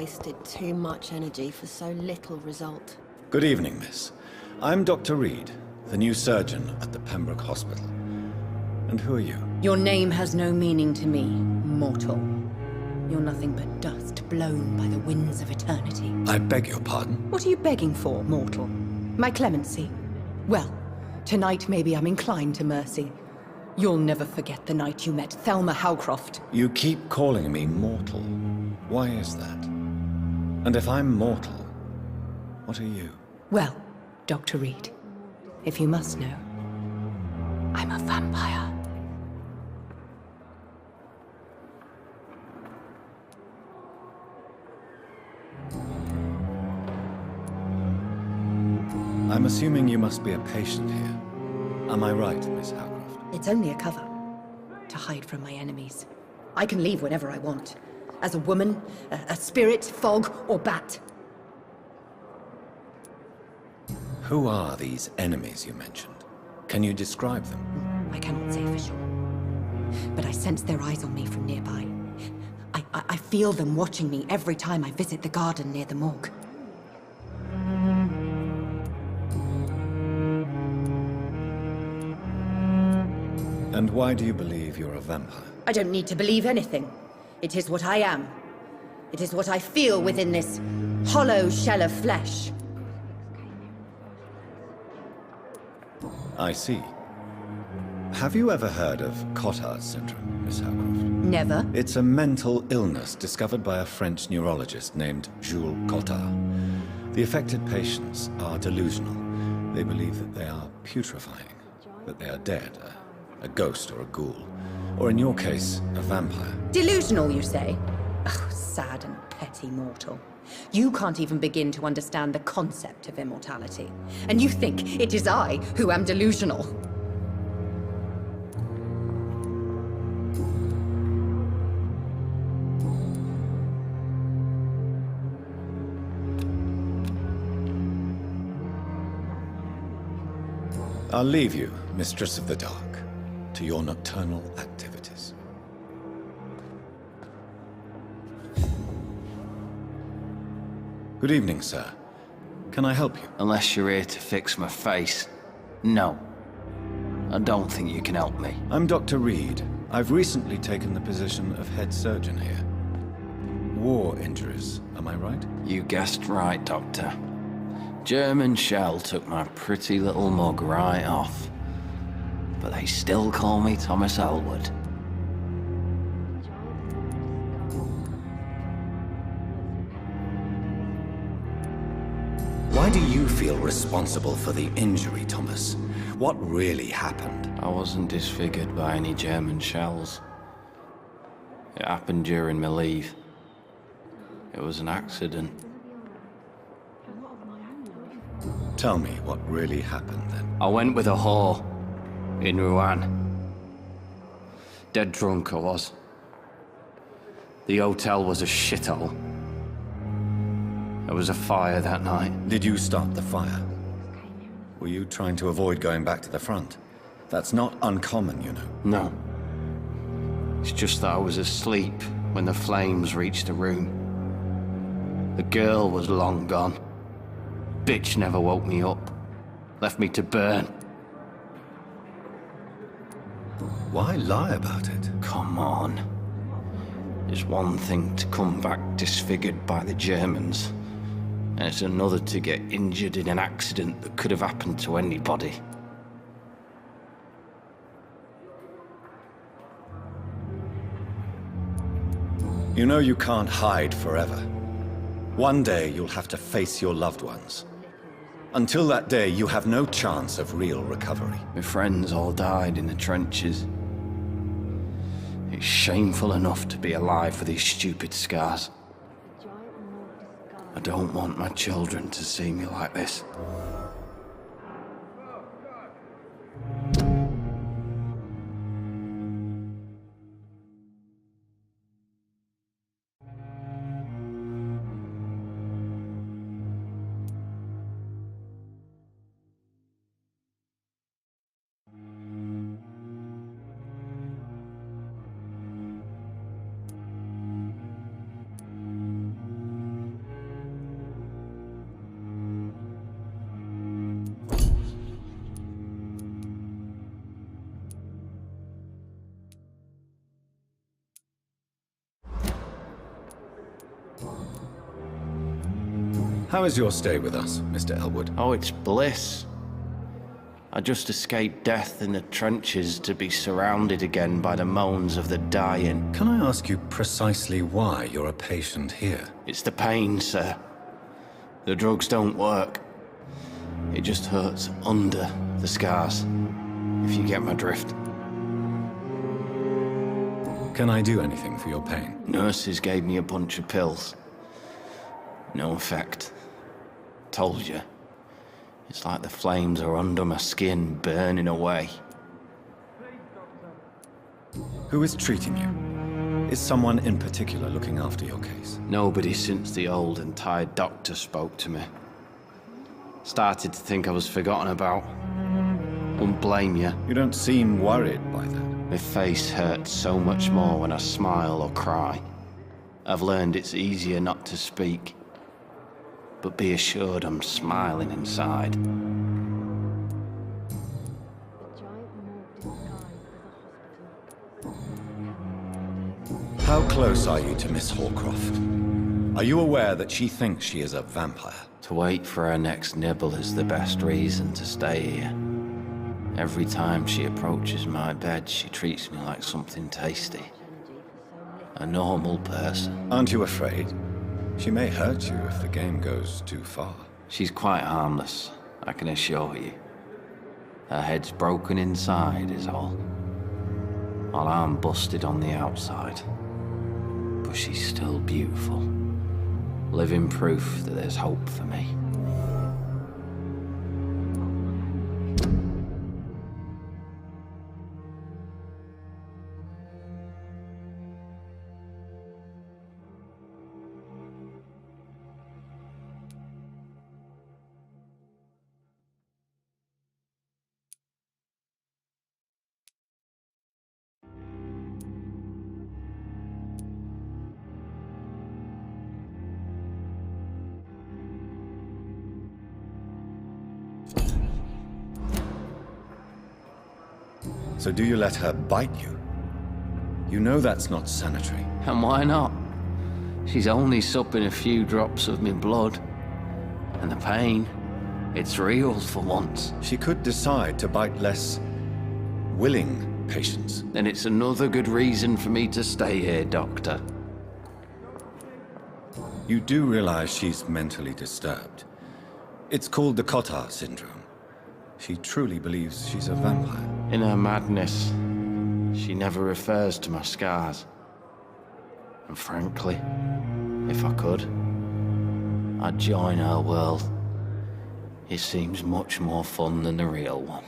wasted too much energy for so little result. Good evening, miss. I'm Dr. Reed, the new surgeon at the Pembroke Hospital. And who are you? Your name has no meaning to me, mortal. You're nothing but dust blown by the winds of eternity. I beg your pardon? What are you begging for, mortal? My clemency? Well, tonight maybe I'm inclined to mercy. You'll never forget the night you met Thelma Howcroft. You keep calling me mortal. Why is that? And if I'm mortal, what are you? Well, Dr. Reed, if you must know, I'm a vampire. I'm assuming you must be a patient here. Am I right, Miss Howcroft? It's only a cover, to hide from my enemies. I can leave whenever I want. As a woman, a spirit, fog, or bat. Who are these enemies you mentioned? Can you describe them? I cannot say for sure. But I sense their eyes on me from nearby. I feel them watching me every time I visit the garden near the morgue. And why do you believe you're a vampire? I don't need to believe anything. It is what I am. It is what I feel within this hollow shell of flesh. I see. Have you ever heard of Cotard's syndrome, Miss Howcroft? Never. It's a mental illness discovered by a French neurologist named Jules Cotard. The affected patients are delusional. They believe that they are putrefying, that they are dead, a ghost or a ghoul, or in your case, a vampire. Delusional, you say? Oh, sad and petty mortal. You can't even begin to understand the concept of immortality. And you think it is I who am delusional. I'll leave you, Mistress of the Dark, to your nocturnal activities. Good evening, sir. Can I help you? Unless you're here to fix my face. No. I don't think you can help me. I'm Dr. Reed. I've recently taken the position of head surgeon here. War injuries, am I right? You guessed right, Doctor. German shell took my pretty little mug right off. But they still call me Thomas Elwood. Why do you feel responsible for the injury, Thomas? What really happened? I wasn't disfigured by any German shells. It happened during my leave. It was an accident. Tell me what really happened then. I went with a whore in Rouen. Dead drunk I was. The hotel was a shithole. There was a fire that night. Did you start the fire? Were you trying to avoid going back to the front? That's not uncommon, you know. No. It's just that I was asleep when the flames reached the room. The girl was long gone. Bitch never woke me up. Left me to burn. Why lie about it? Come on. It's one thing to come back disfigured by the Germans, and it's another to get injured in an accident that could have happened to anybody. You know you can't hide forever. One day you'll have to face your loved ones. Until that day, you have no chance of real recovery. My friends all died in the trenches. It's shameful enough to be alive with these stupid scars. I don't want my children to see me like this. How is your stay with us, Mr. Elwood? Oh, it's bliss. I just escaped death in the trenches to be surrounded again by the moans of the dying. Can I ask you precisely why you're a patient here? It's the pain, sir. The drugs don't work. It just hurts under the scars, if you get my drift. Can I do anything for your pain? Nurses gave me a bunch of pills. No effect. Told you. It's like the flames are under my skin, burning away. Who is treating you? Is someone in particular looking after your case? Nobody since the old and tired doctor spoke to me. Started to think I was forgotten about. Wouldn't blame you. You don't seem worried by that. My face hurts so much more when I smile or cry. I've learned it's easier not to speak. But be assured I'm smiling inside. How close are you to Miss Horcroft? Are you aware that she thinks she is a vampire? To wait for her next nibble is the best reason to stay here. Every time she approaches my bed, she treats me like something tasty. A normal person. Aren't you afraid? She may hurt you if the game goes too far. She's quite harmless, I can assure you. Her head's broken inside is all. While I'm busted on the outside. But she's still beautiful. Living proof that there's hope for me. So do you let her bite you? You know that's not sanitary. And why not? She's only supping a few drops of me blood. And the pain, it's real for once. She could decide to bite less willing patients. Then it's another good reason for me to stay here, Doctor. You do realize she's mentally disturbed. It's called the Cotard syndrome. She truly believes she's a vampire. In her madness, she never refers to my scars. And frankly, if I could, I'd join her world. It seems much more fun than the real one.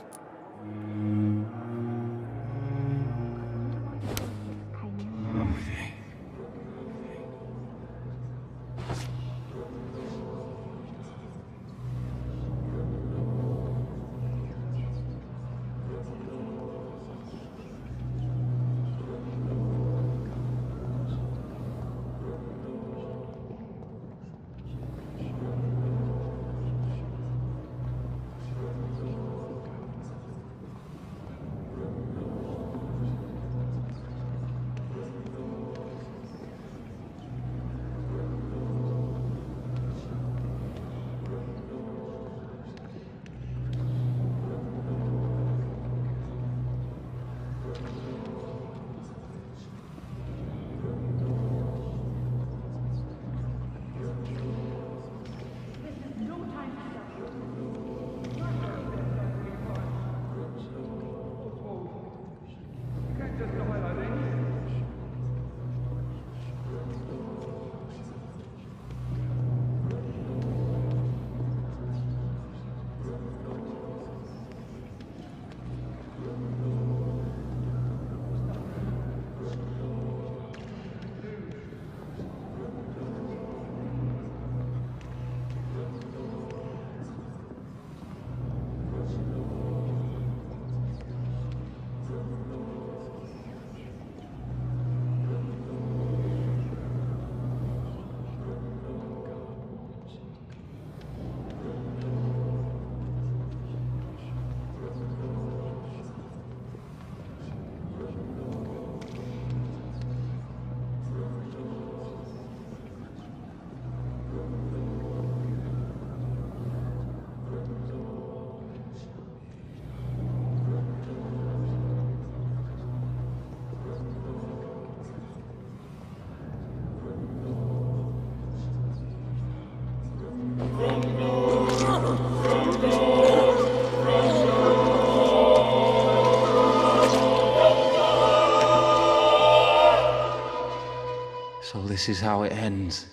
this is how it ends.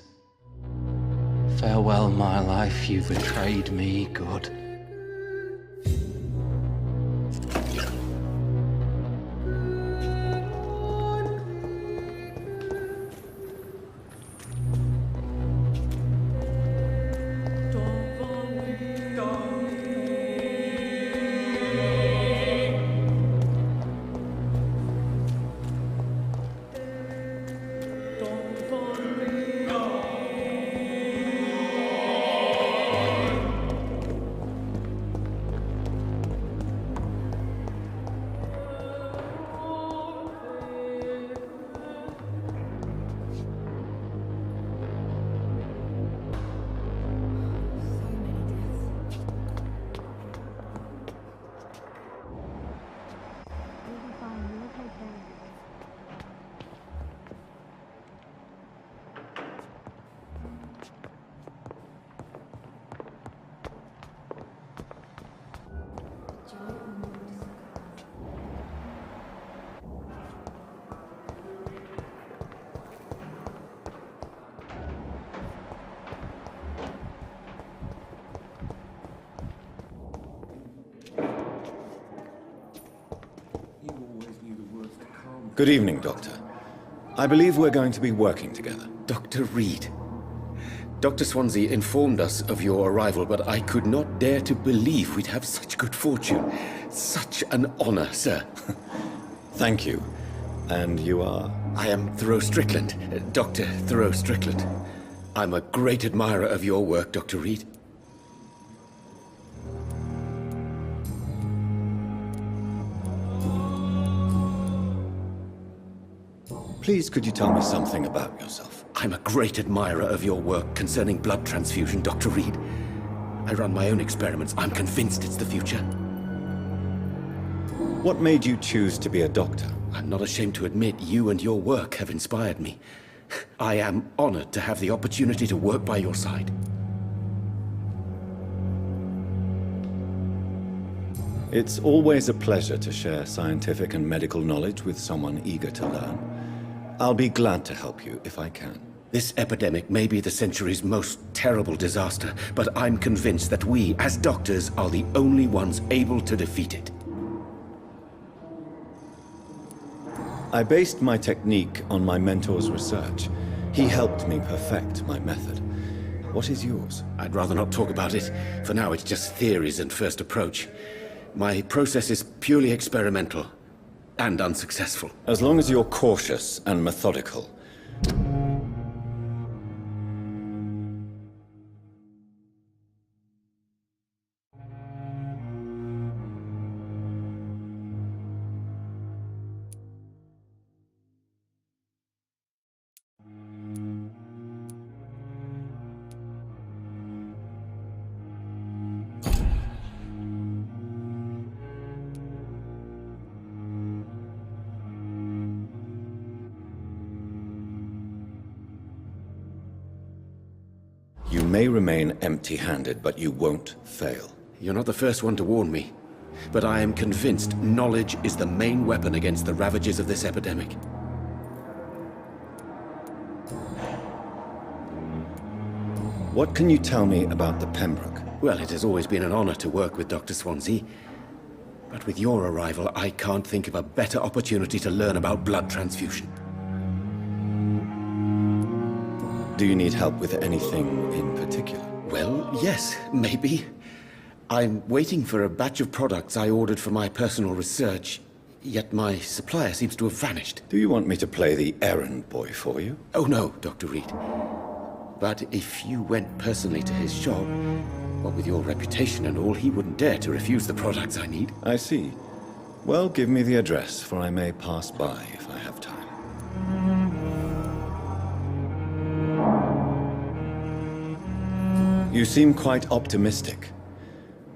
Farewell, my life, you betrayed me, good. Good evening, Doctor. I believe we're going to be working together. Dr. Reed. Dr. Swansea informed us of your arrival, but I could not dare to believe we'd have such good fortune. Such an honor, sir. Thank you. And you are? I am Thoreau Strickland, Dr. Thoreau Strickland. I'm a great admirer of your work, Dr. Reed. Please, could you tell me something about yourself? I'm a great admirer of your work concerning blood transfusion, Dr. Reed. I run my own experiments. I'm convinced it's the future. What made you choose to be a doctor? I'm not ashamed to admit you and your work have inspired me. I am honored to have the opportunity to work by your side. It's always a pleasure to share scientific and medical knowledge with someone eager to learn. I'll be glad to help you if I can. This epidemic may be the century's most terrible disaster, but I'm convinced that we, as doctors, are the only ones able to defeat it. I based my technique on my mentor's research. He helped me perfect my method. What is yours? I'd rather not talk about it. For now, it's just theories and first approach. My process is purely experimental and unsuccessful. As long as you're cautious and methodical. You may remain empty-handed, but you won't fail. You're not the first one to warn me, but I am convinced knowledge is the main weapon against the ravages of this epidemic. What can you tell me about the Pembroke? Well, it has always been an honor to work with Dr. Swansea. But with your arrival, I can't think of a better opportunity to learn about blood transfusion. Do you need help with anything in particular? Well, yes, maybe. I'm waiting for a batch of products I ordered for my personal research, yet my supplier seems to have vanished. Do you want me to play the errand boy for you? Oh no, Dr. Reed. But if you went personally to his shop, what with your reputation and all, he wouldn't dare to refuse the products I need. I see. Well, give me the address, for I may pass by if I have time. You seem quite optimistic.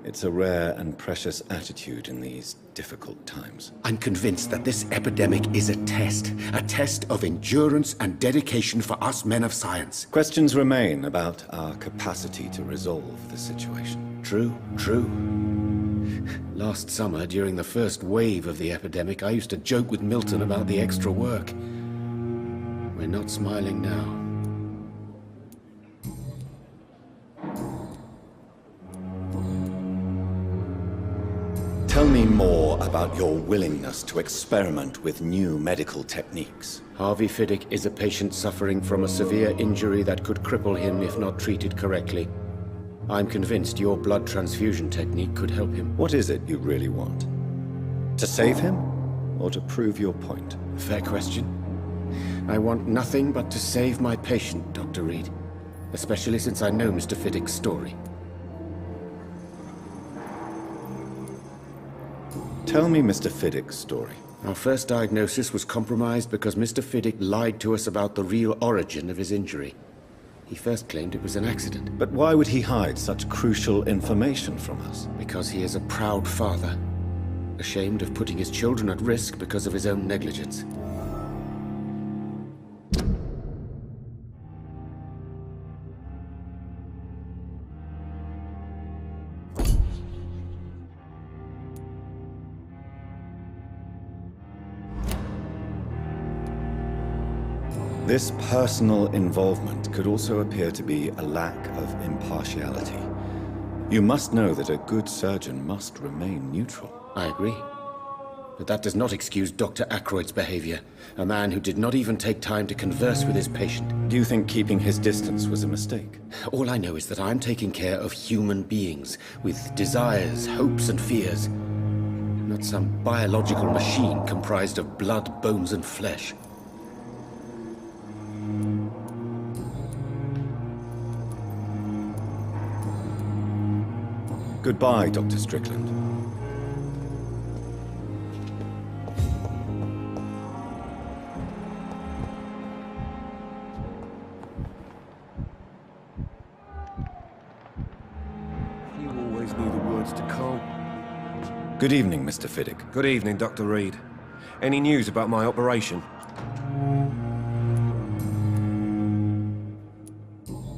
It's a rare and precious attitude in these difficult times. I'm convinced that this epidemic is a test of endurance and dedication for us men of science. Questions remain about our capacity to resolve the situation. True. Last summer, during the first wave of the epidemic, I used to joke with Milton about the extra work. We're not smiling now. Tell me more about your willingness to experiment with new medical techniques. Harvey Fiddick is a patient suffering from a severe injury that could cripple him if not treated correctly. I'm convinced your blood transfusion technique could help him. What is it you really want? To save him, or to prove your point? Fair question. I want nothing but to save my patient, Dr. Reed. Especially since I know Mr. Fiddick's story. Tell me Mr. Fiddick's story. Our first diagnosis was compromised because Mr. Fiddick lied to us about the real origin of his injury. He first claimed it was an accident. But why would he hide such crucial information from us? Because he is a proud father, ashamed of putting his children at risk because of his own negligence. This personal involvement could also appear to be a lack of impartiality. You must know that a good surgeon must remain neutral. I agree. But that does not excuse Dr. Ackroyd's behavior, a man who did not even take time to converse with his patient. Do you think keeping his distance was a mistake? All I know is that I'm taking care of human beings, with desires, hopes and fears. Not some biological machine comprised of blood, bones and flesh. Goodbye, Dr. Strickland. You always knew the words to calm. Good evening, Mr. Fiddick. Good evening, Dr. Reed. Any news about my operation?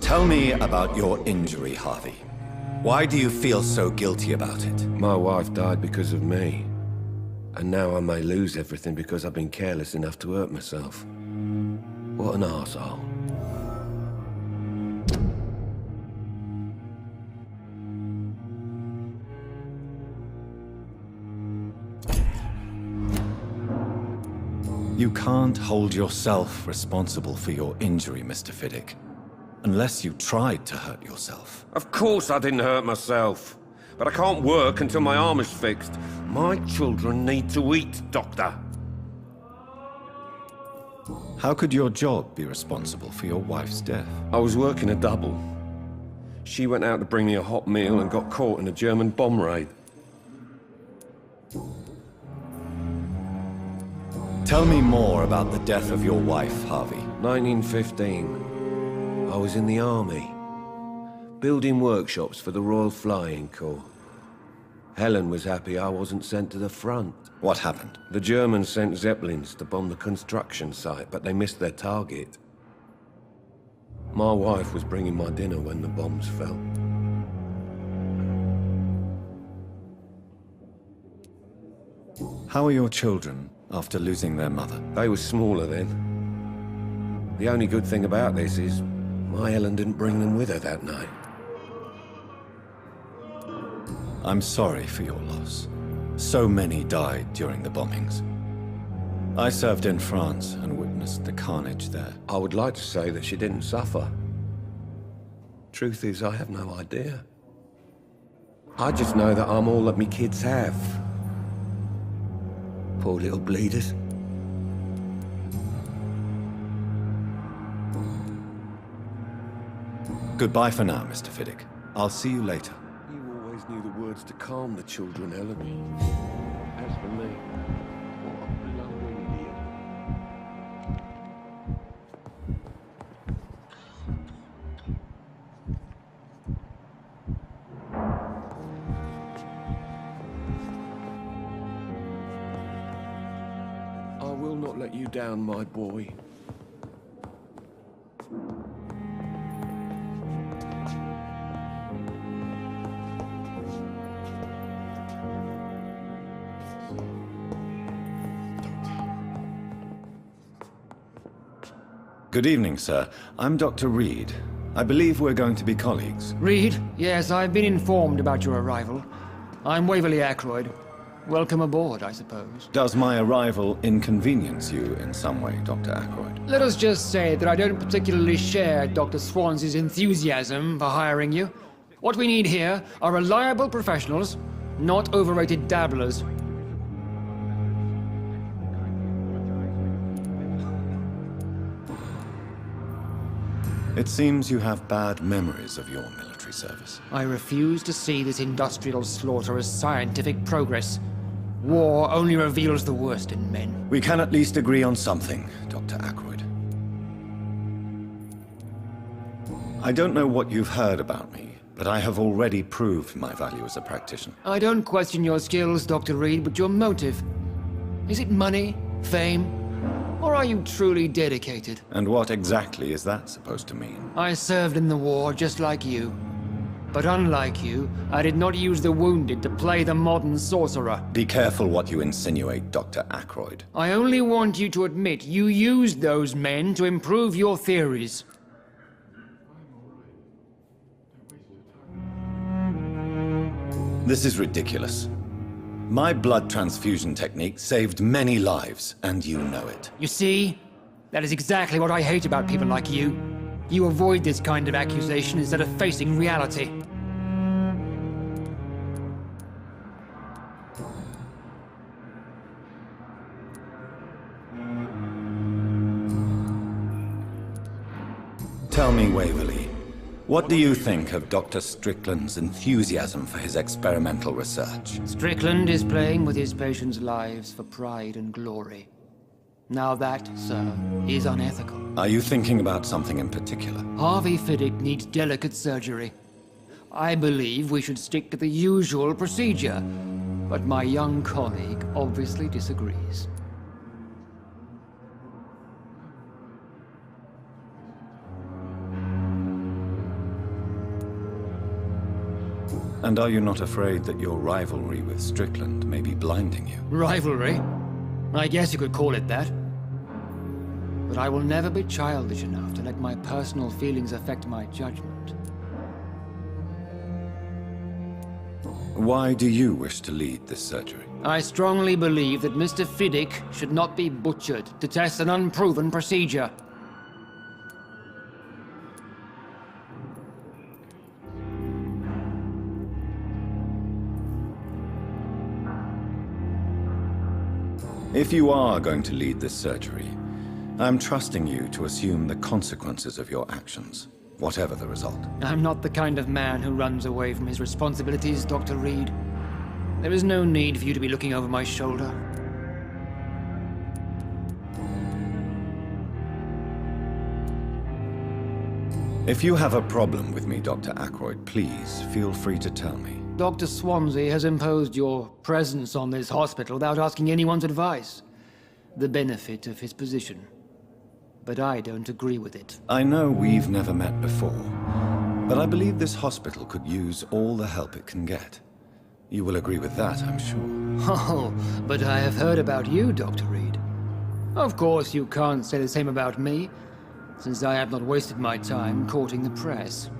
Tell me about your injury, Harvey. Why do you feel so guilty about it? My wife died because of me. And now I may lose everything because I've been careless enough to hurt myself. What an arsehole. You can't hold yourself responsible for your injury, Mr. Fiddick. Unless you tried to hurt yourself. Of course I didn't hurt myself. But I can't work until my arm is fixed. My children need to eat, Doctor. How could your job be responsible for your wife's death? I was working a double. She went out to bring me a hot meal and got caught in a German bomb raid. Tell me more about the death of your wife, Harvey. 1915. I was in the army, building workshops for the Royal Flying Corps. Helen was happy I wasn't sent to the front. What happened? The Germans sent Zeppelins to bomb the construction site, but they missed their target. My wife was bringing my dinner when the bombs fell. How are your children after losing their mother? They were smaller then. The only good thing about this is my Helen didn't bring them with her that night. I'm sorry for your loss. So many died during the bombings. I served in France and witnessed the carnage there. I would like to say that she didn't suffer. Truth is, I have no idea. I just know that I'm all that me kids have. Poor little bleeders. Goodbye for now, Mr. Fiddick. I'll see you later. You always knew the words to calm the children, Helen. As for me, what a blundering idiot. I will not let you down, my boy. Good evening, sir. I'm Dr. Reed. I believe we're going to be colleagues. Reed? Yes, I've been informed about your arrival. I'm Waverly Ackroyd. Welcome aboard, I suppose. Does my arrival inconvenience you in some way, Dr. Ackroyd? Let us just say that I don't particularly share Dr. Swansea's enthusiasm for hiring you. What we need here are reliable professionals, not overrated dabblers. It seems you have bad memories of your military service. I refuse to see this industrial slaughter as scientific progress. War only reveals the worst in men. We can at least agree on something, Dr. Ackroyd. I don't know what you've heard about me, but I have already proved my value as a practitioner. I don't question your skills, Dr. Reed, but your motive. Is it money? Fame? Or are you truly dedicated? And what exactly is that supposed to mean? I served in the war just like you. But unlike you, I did not use the wounded to play the modern sorcerer. Be careful what you insinuate, Dr. Ackroyd. I only want you to admit you used those men to improve your theories. This is ridiculous. My blood transfusion technique saved many lives, and you know it. You see? That is exactly what I hate about people like you. You avoid this kind of accusation instead of facing reality. Tell me, Waverly, what do you think of Dr. Strickland's enthusiasm for his experimental research? Strickland is playing with his patients' lives for pride and glory. Now that, sir, is unethical. Are you thinking about something in particular? Harvey Fiddick needs delicate surgery. I believe we should stick to the usual procedure, but my young colleague obviously disagrees. And are you not afraid that your rivalry with Strickland may be blinding you? Rivalry? I guess you could call it that. But I will never be childish enough to let my personal feelings affect my judgment. Why do you wish to lead this surgery? I strongly believe that Mr. Fiddick should not be butchered to test an unproven procedure. If you are going to lead this surgery, I'm trusting you to assume the consequences of your actions, whatever the result. I'm not the kind of man who runs away from his responsibilities, Dr. Reed. There is no need for you to be looking over my shoulder. If you have a problem with me, Dr. Ackroyd, please feel free to tell me. Dr. Swansea has imposed your presence on this hospital without asking anyone's advice. The benefit of his position. But I don't agree with it. I know we've never met before, but I believe this hospital could use all the help it can get. You will agree with that, I'm sure. Oh, but I have heard about you, Dr. Reed. Of course you can't say the same about me, since I have not wasted my time courting the press.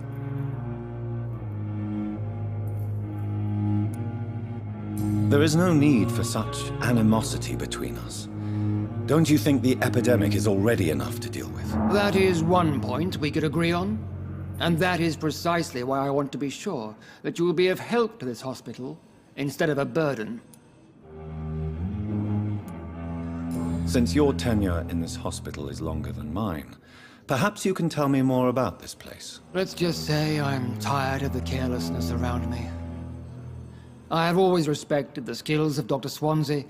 There is no need for such animosity between us. Don't you think the epidemic is already enough to deal with? That is one point we could agree on. And that is precisely why I want to be sure that you will be of help to this hospital, instead of a burden. Since your tenure in this hospital is longer than mine, perhaps you can tell me more about this place. Let's just say I'm tired of the carelessness around me. I have always respected the skills of Dr. Swansea,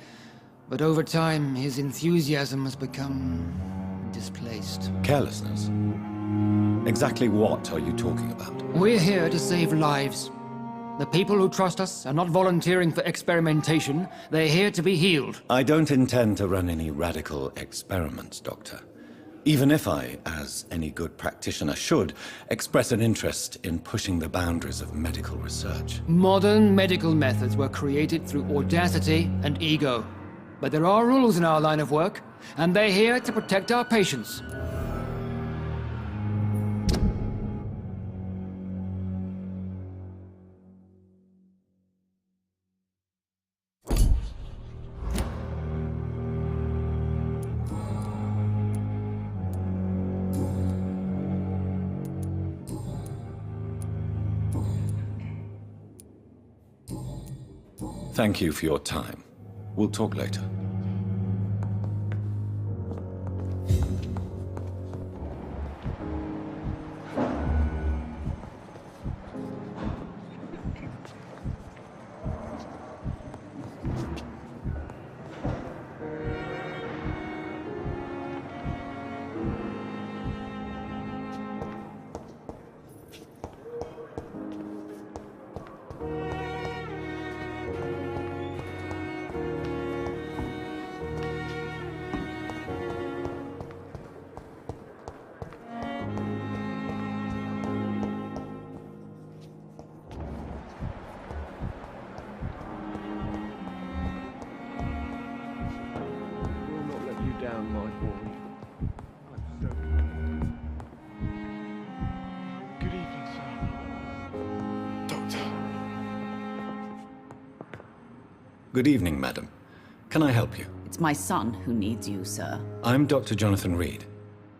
but over time his enthusiasm has become displaced. Carelessness? Exactly what are you talking about? We're here to save lives. The people who trust us are not volunteering for experimentation. They're here to be healed. I don't intend to run any radical experiments, Doctor. Even if I, as any good practitioner should, express an interest in pushing the boundaries of medical research. Modern medical methods were created through audacity and ego. But there are rules in our line of work, and they're here to protect our patients. Thank you for your time. We'll talk later. Good evening, madam. Can I help you? It's my son who needs you, sir. I'm Dr. Jonathan Reed.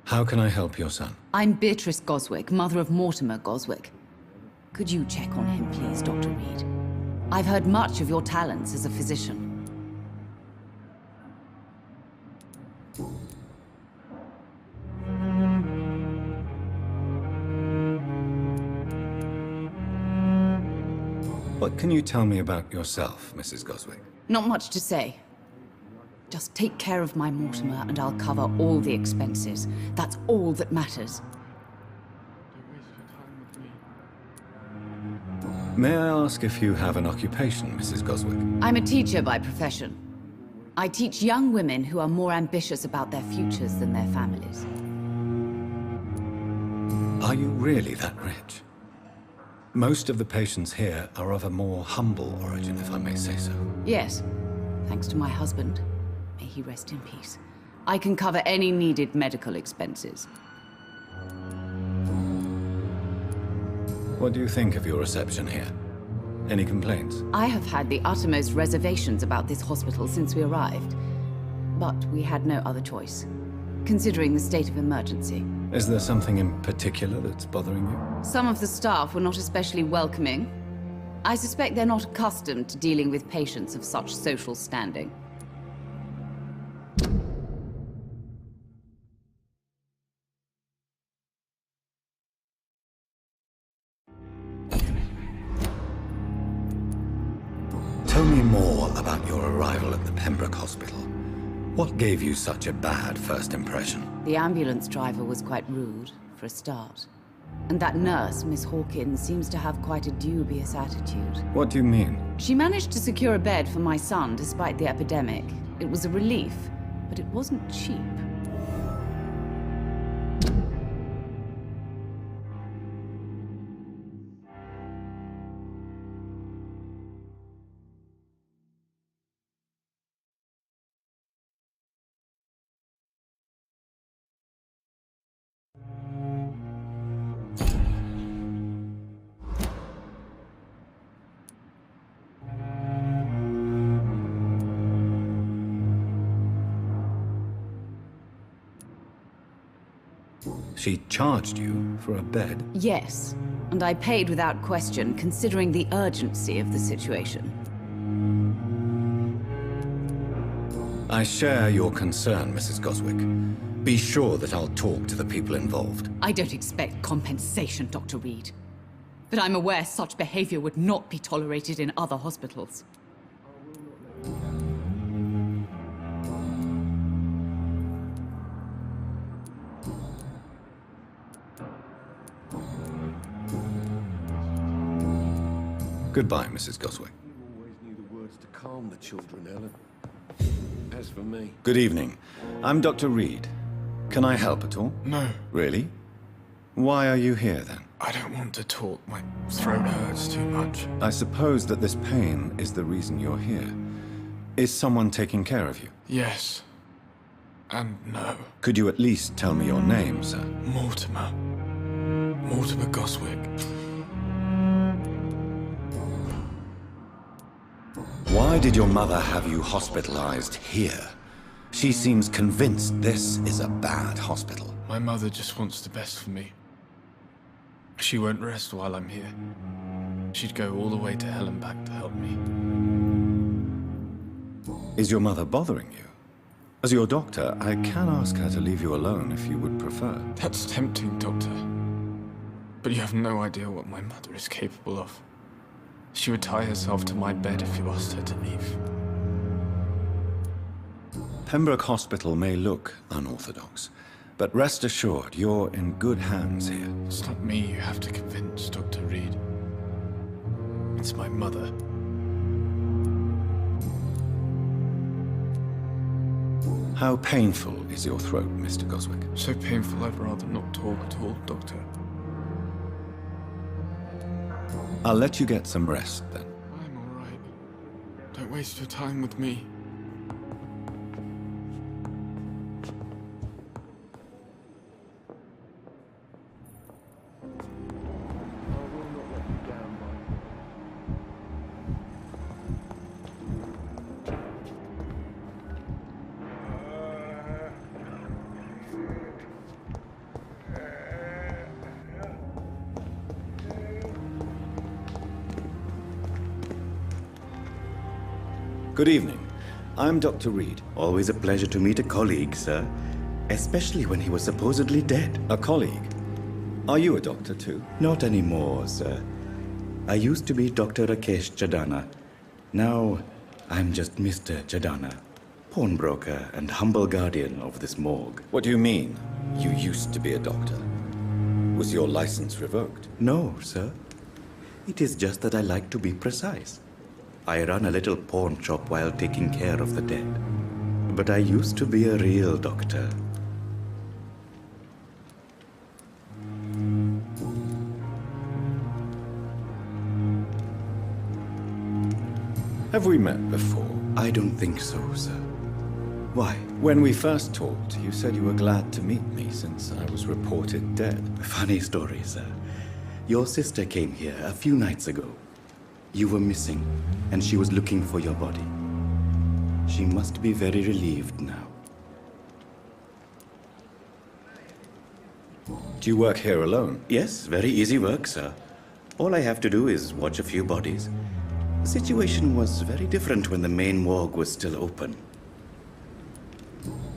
How can I help your son? I'm Beatrice Goswick, mother of Mortimer Goswick. Could you check on him, please, Dr. Reed? I've heard much of your talents as a physician. What can you tell me about yourself, Mrs. Goswick? Not much to say. Just take care of my Mortimer and I'll cover all the expenses. That's all that matters. May I ask if you have an occupation, Mrs. Goswick? I'm a teacher by profession. I teach young women who are more ambitious about their futures than their families. Are you really that rich? Most of the patients here are of a more humble origin, if I may say so. Yes, thanks to my husband. May he rest in peace. I can cover any needed medical expenses. What do you think of your reception here? Any complaints? I have had the uttermost reservations about this hospital since we arrived. But we had no other choice, considering the state of emergency. Is there something in particular that's bothering you? Some of the staff were not especially welcoming. I suspect they're not accustomed to dealing with patients of such social standing. Tell me more about your arrival at the Pembroke Hospital. What gave you such a bad first impression? The ambulance driver was quite rude, for a start. And that nurse, Miss Hawkins, seems to have quite a dubious attitude. What do you mean? She managed to secure a bed for my son despite the epidemic. It was a relief, but it wasn't cheap. She charged you for a bed? Yes, and I paid without question, considering the urgency of the situation. I share your concern, Mrs. Goswick. Be sure that I'll talk to the people involved. I don't expect compensation, Dr. Reed. But I'm aware such behavior would not be tolerated in other hospitals. Goodbye, Mrs. Goswick. You always knew the words to calm the children, Ellen. As for me... Good evening. I'm Dr. Reed. Can I help at all? No. Really? Why are you here, then? I don't want to talk. My throat hurts too much. I suppose that this pain is the reason you're here. Is someone taking care of you? Yes. And no. Could you at least tell me your name, sir? Mortimer. Mortimer Goswick. Why did your mother have you hospitalized here? She seems convinced this is a bad hospital. My mother just wants the best for me. She won't rest while I'm here. She'd go all the way to hell and back to help me. Is your mother bothering you? As your doctor, I can ask her to leave you alone if you would prefer. That's tempting, Doctor. But you have no idea what my mother is capable of. She would tie herself to my bed if you asked her to leave. Pembroke Hospital may look unorthodox, but rest assured, you're in good hands here. It's not me you have to convince, Dr. Reed. It's my mother. How painful is your throat, Mr. Goswick? So painful I'd rather not talk at all, Doctor. I'll let you get some rest, then. I'm all right. Don't waste your time with me. Good evening. I'm Dr. Reed. Always a pleasure to meet a colleague, sir. Especially when he was supposedly dead. A colleague? Are you a doctor too? Not anymore, sir. I used to be Dr. Rakesh Chadana. Now, I'm just Mr. Chadana, pawnbroker and humble guardian of this morgue. What do you mean, you used to be a doctor? Was your license revoked? No, sir. It is just that I like to be precise. I run a little pawn shop while taking care of the dead. But I used to be a real doctor. Have we met before? I don't think so, sir. Why? When we first talked, you said you were glad to meet me since I was reported dead. Funny story, sir. Your sister came here a few nights ago. You were missing, and she was looking for your body. She must be very relieved now. Do you work here alone? Yes, very easy work, sir. All I have to do is watch a few bodies. The situation was very different when the main morgue was still open.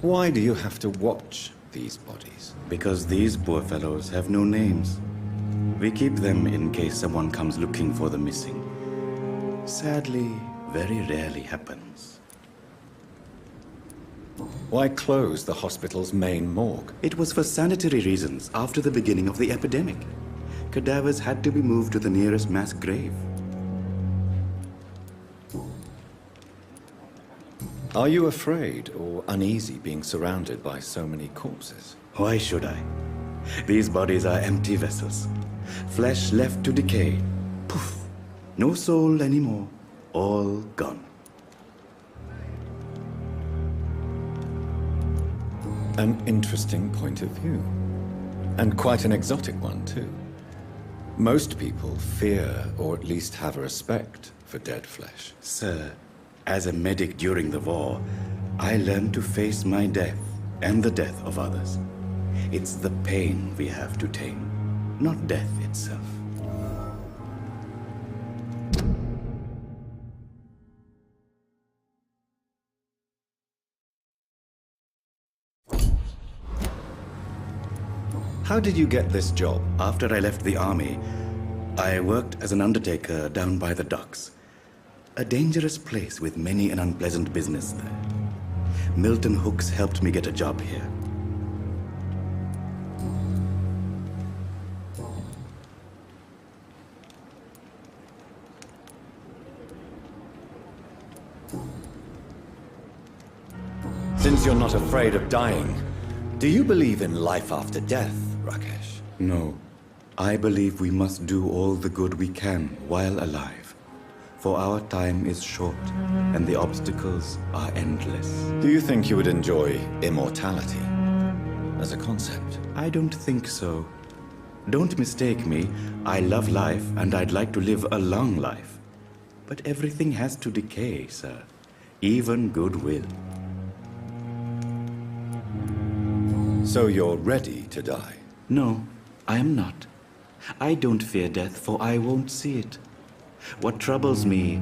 Why do you have to watch these bodies? Because these poor fellows have no names. We keep them in case someone comes looking for the missing. Sadly, very rarely happens. Why close the hospital's main morgue? It was for sanitary reasons after the beginning of the epidemic. Cadavers had to be moved to the nearest mass grave. Are you afraid or uneasy being surrounded by so many corpses? Why should I? These bodies are empty vessels. Flesh left to decay. Poof! No soul anymore. All gone. An interesting point of view. And quite an exotic one, too. Most people fear, or at least have a respect, for dead flesh. Sir, as a medic during the war, I learned to face my death and the death of others. It's the pain we have to tame, not death itself. How did you get this job? After I left the army, I worked as an undertaker down by the docks. A dangerous place with many an unpleasant business there. Milton Hooks helped me get a job here. Since you're not afraid of dying, do you believe in life after death, Rakesh? No. I believe we must do all the good we can while alive. For our time is short, and the obstacles are endless. Do you think you would enjoy immortality as a concept? I don't think so. Don't mistake me. I love life, and I'd like to live a long life. But everything has to decay, sir. Even goodwill. So you're ready to die? No, I am not. I don't fear death, for I won't see it. What troubles me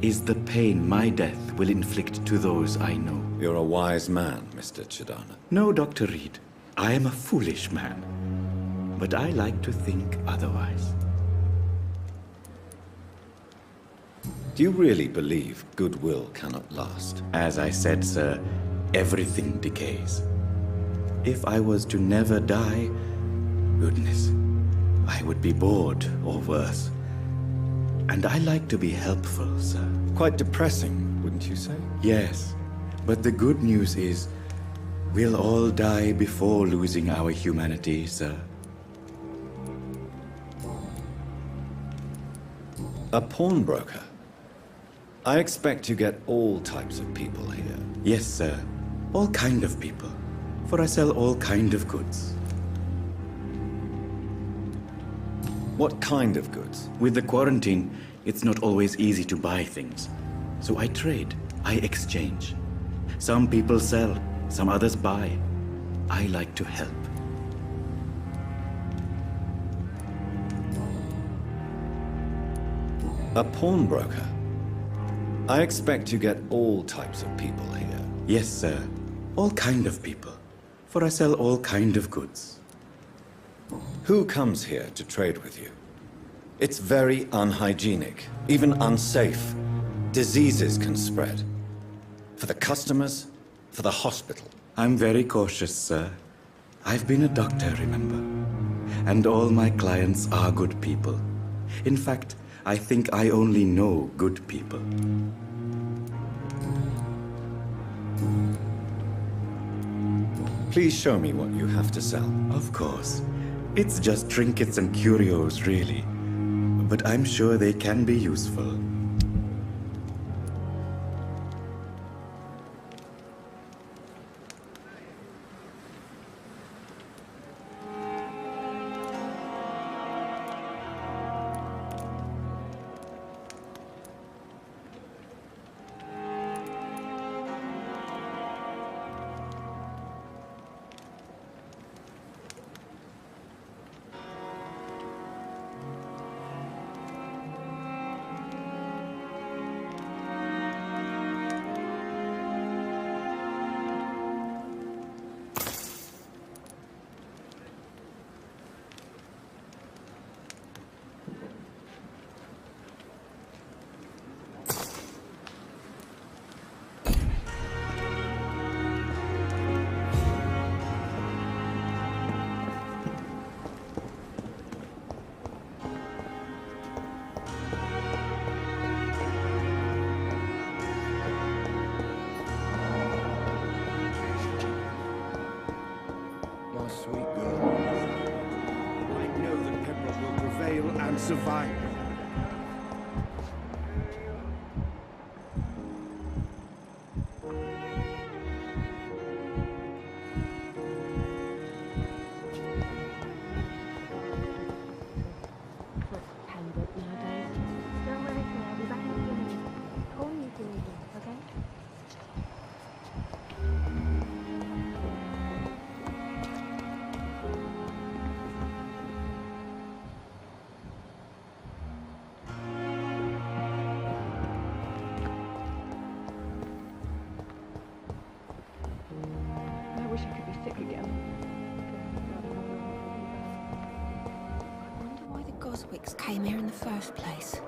is the pain my death will inflict to those I know. You're a wise man, Mr. Chidana. No, Dr. Reed. I am a foolish man. But I like to think otherwise. Do you really believe goodwill cannot last? As I said, sir, everything decays. If I was to never die, goodness, I would be bored or worse. And I like to be helpful, sir. Quite depressing, wouldn't you say? Yes, but the good news is we'll all die before losing our humanity, sir. A pawnbroker? I expect you get all types of people here. Yes, sir. All kind of people. For I sell all kind of goods. What kind of goods? With the quarantine, it's not always easy to buy things. So I trade, I exchange. Some people sell, some others buy. I like to help. A pawnbroker? I expect you get all types of people here. Yes, sir. All kind of people. For I sell all kind of goods. Who comes here to trade with you? It's very unhygienic, even unsafe. Diseases can spread. For the customers, for the hospital. I'm very cautious, sir. I've been a doctor, remember? And all my clients are good people. In fact, I think I only know good people. Please show me what you have to sell. Of course. It's just trinkets and curios, really. But I'm sure they can be useful. And survive. Goswicks came here in the first place.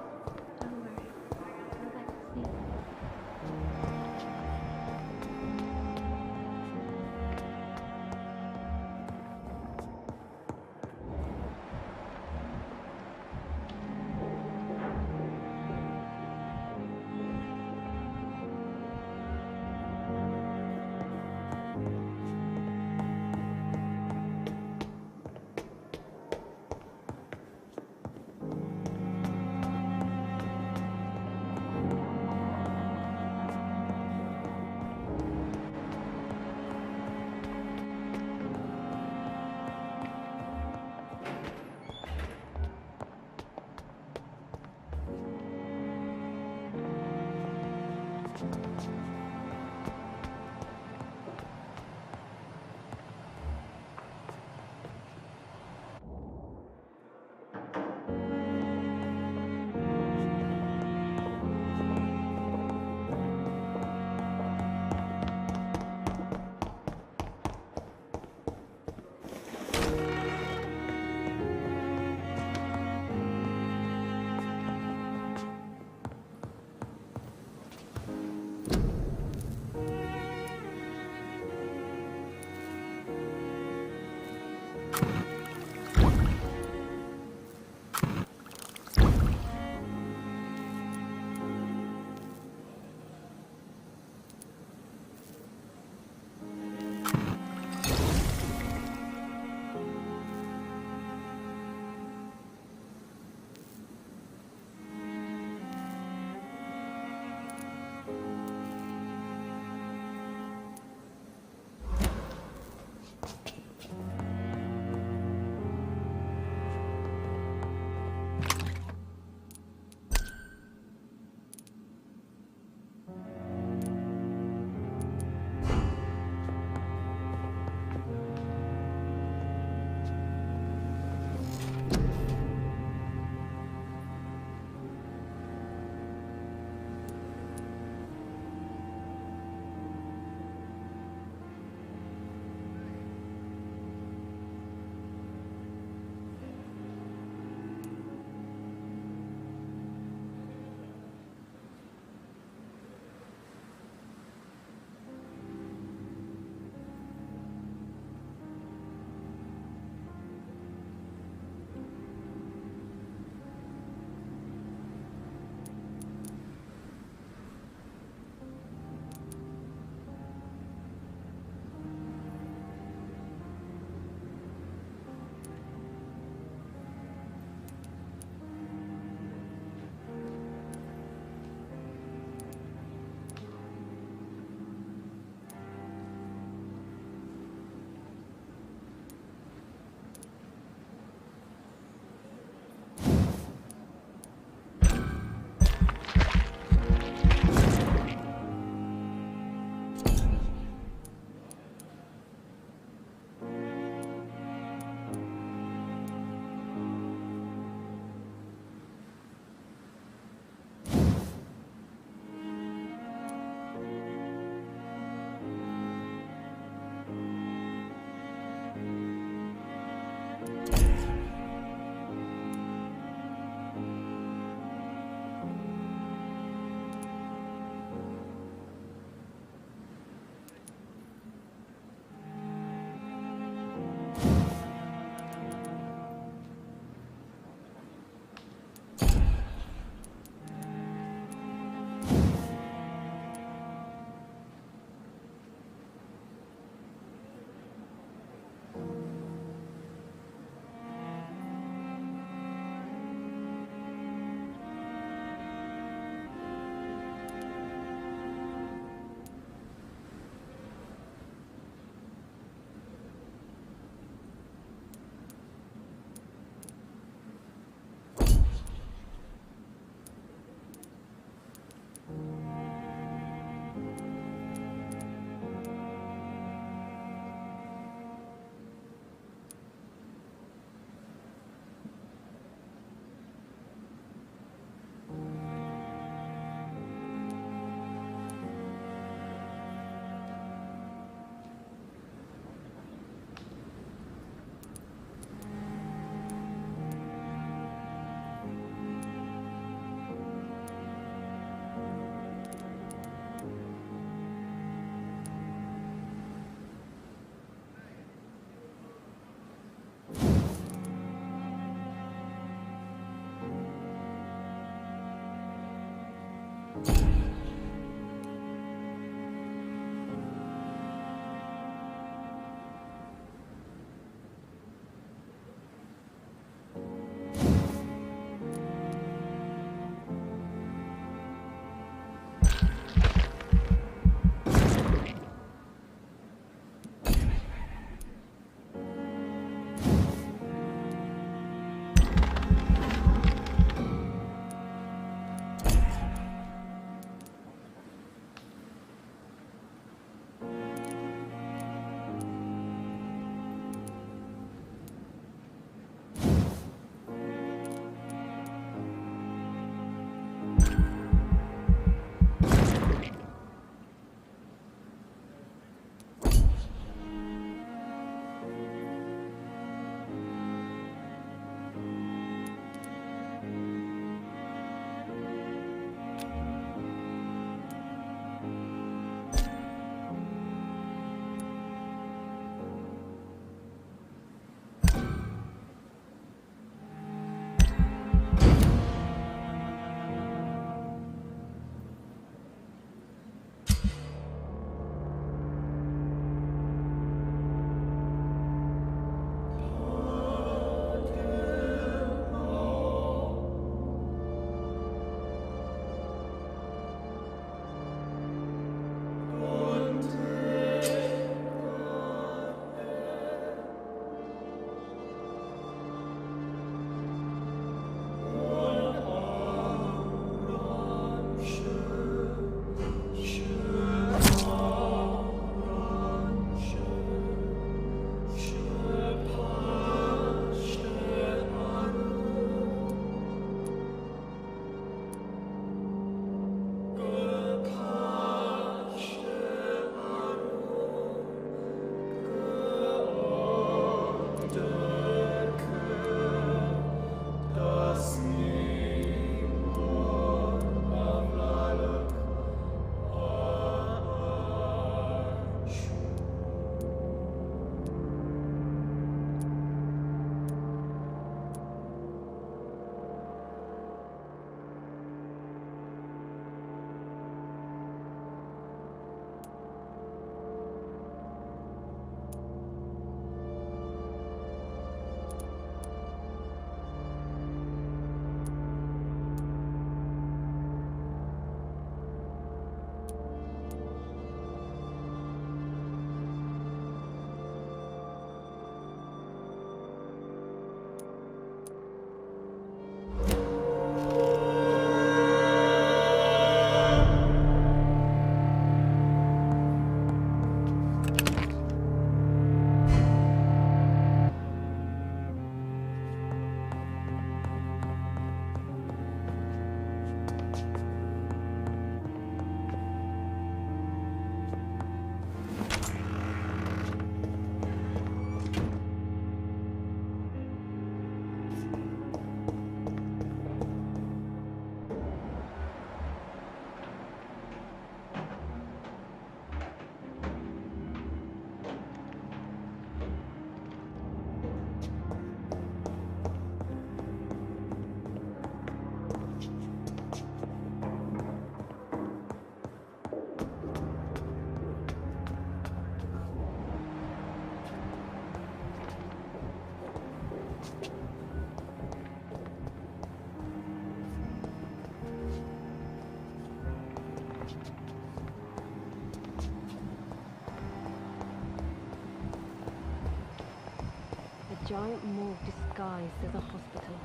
giant morgue disguised as a hospital.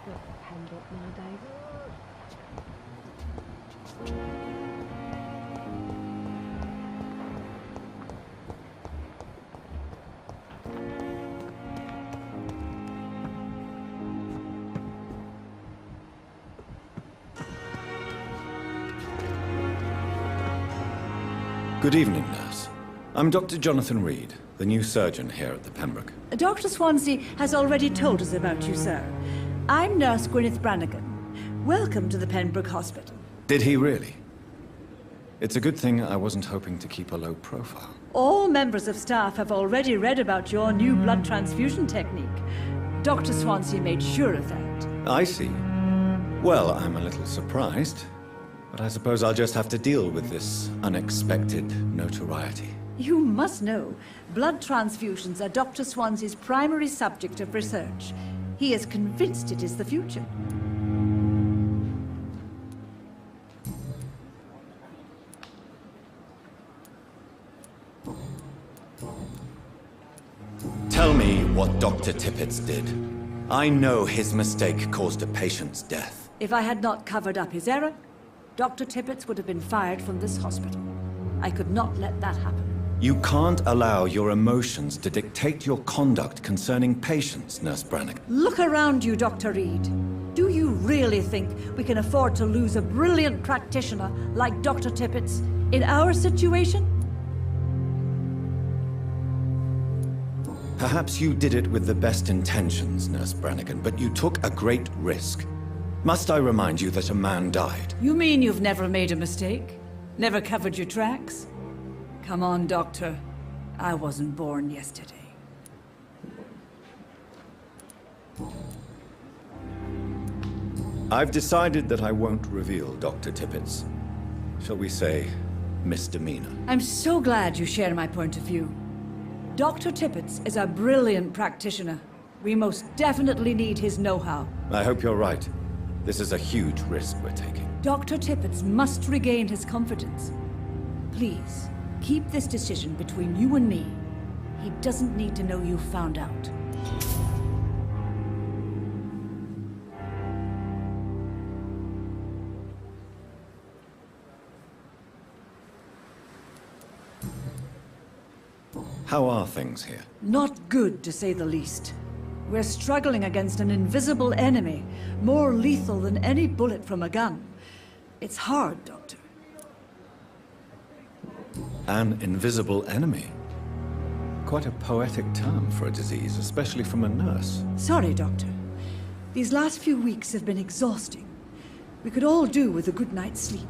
Not Pembroke nowadays. Good evening, nurse. I'm Dr. Jonathan Reed, the new surgeon here at the Pembroke. Dr. Swansea has already told us about you, sir. I'm Nurse Gwyneth Brannigan. Welcome to the Pembroke Hospital. Did he really? It's a good thing I wasn't hoping to keep a low profile. All members of staff have already read about your new blood transfusion technique. Dr. Swansea made sure of that. I see. Well, I'm a little surprised, but I suppose I'll just have to deal with this unexpected notoriety. You must know, blood transfusions are Dr. Swansea's primary subject of research. He is convinced it is the future. Tell me what Dr. Tippett did. I know his mistake caused a patient's death. If I had not covered up his error, Dr. Tippett would have been fired from this hospital. I could not let that happen. You can't allow your emotions to dictate your conduct concerning patients, Nurse Brannigan. Look around you, Dr. Reed. Do you really think we can afford to lose a brilliant practitioner like Dr. Tippett's in our situation? Perhaps you did it with the best intentions, Nurse Brannigan, but you took a great risk. Must I remind you that a man died? You mean you've never made a mistake? Never covered your tracks? Come on, Doctor. I wasn't born yesterday. I've decided that I won't reveal Dr. Tippett's, shall we say, misdemeanor. I'm so glad you share my point of view. Dr. Tippett is a brilliant practitioner. We most definitely need his know-how. I hope you're right. This is a huge risk we're taking. Dr. Tippett must regain his confidence. Please, keep this decision between you and me. He doesn't need to know you found out. How are things here? Not good, to say the least. We're struggling against an invisible enemy, more lethal than any bullet from a gun. It's hard, Doctor. An invisible enemy? Quite a poetic term for a disease, especially from a nurse. Sorry, Doctor. These last few weeks have been exhausting. We could all do with a good night's sleep.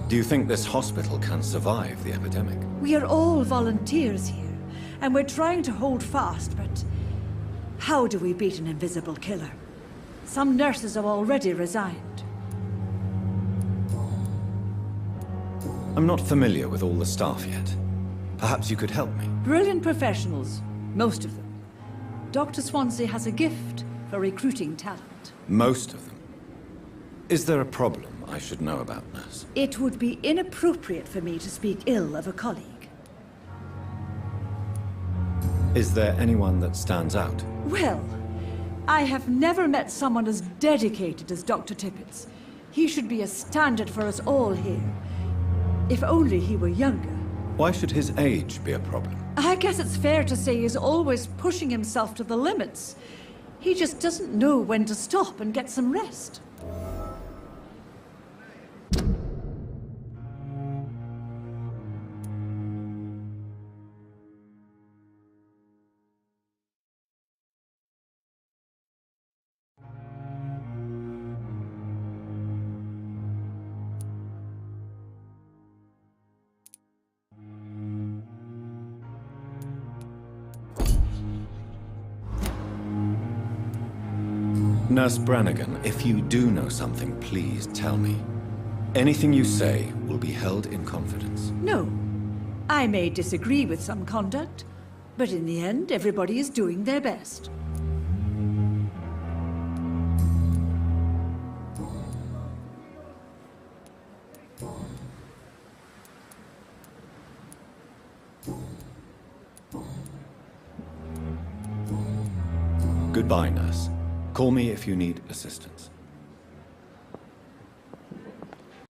Do you think this hospital can survive the epidemic? We are all volunteers here, and we're trying to hold fast, but how do we beat an invisible killer? Some nurses have already resigned. I'm not familiar with all the staff yet. Perhaps you could help me. Brilliant professionals, most of them. Dr. Swansea has a gift for recruiting talent. Most of them? Is there a problem I should know about, nurse? It would be inappropriate for me to speak ill of a colleague. Is there anyone that stands out? Well, I have never met someone as dedicated as Dr. Tippett. He should be a standard for us all here. If only he were younger. Why should his age be a problem? I guess it's fair to say he's always pushing himself to the limits. He just doesn't know when to stop and get some rest. Nurse Brannigan, if you do know something, please tell me. Anything you say will be held in confidence. No. I may disagree with some conduct, but in the end, everybody is doing their best. Goodbye, nurse. Call me if you need assistance.